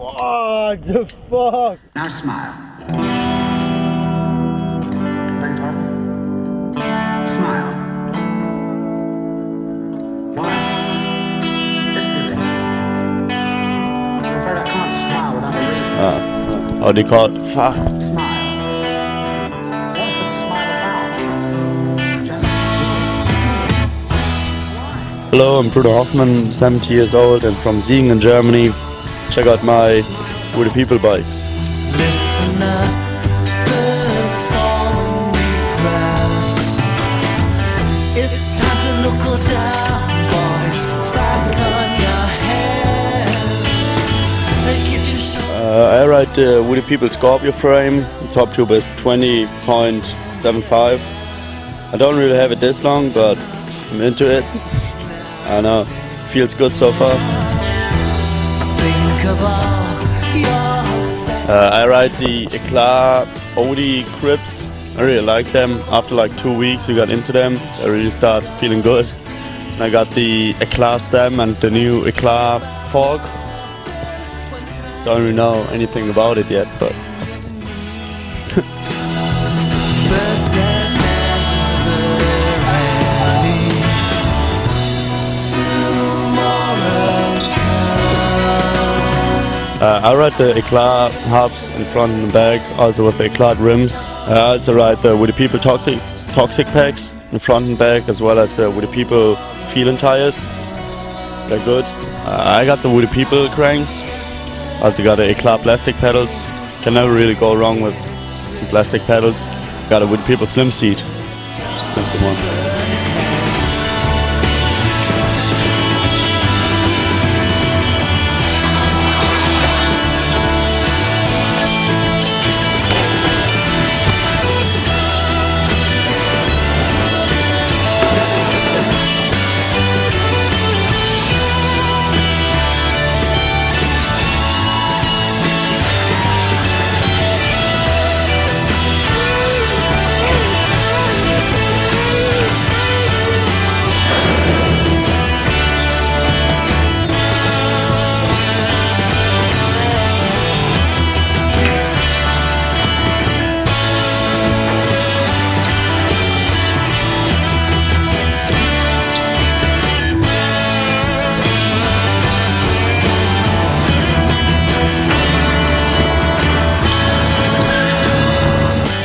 What the fuck? Now smile. Beg pardon? Smile. Why? Just breathing. I'm afraid I can't smile without a reason. How do you call it? Fuck. Smile. What's the smile about? Just Hello, I'm Bruno Hoffmann, 70 years old and from Siegen in Germany. Check out my Wethepeople bike. Listen up, perform crowds. It's time to knuckle down, boys. Back on your heads. Get your shoulders. I ride the Wethepeople Scorpio frame. The top tube is 20.75. I don't really have it this long, but I'm into it. I know, feels good so far. Think about yourself. I ride the Eclat OD grips. I really like them. After like 2 weeks we got into them, I really start feeling good. And I got the Eclat stem and the new Eclat fork. Don't really know anything about it yet, but But there's never any tomorrow. I ride the Eclat hubs in front and back, also with the Eclat rims. I also ride the Wethepeople toxic packs in front and back, as well as the Wethepeople feeling tires. They're good. I got the Wethepeople cranks. Also got the Eclat plastic pedals. Can never really go wrong with some plastic pedals. Got a Wethepeople slim seat. Just a simple one.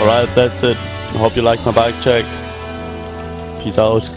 Alright, that's it. I hope you liked my bike check. Peace out.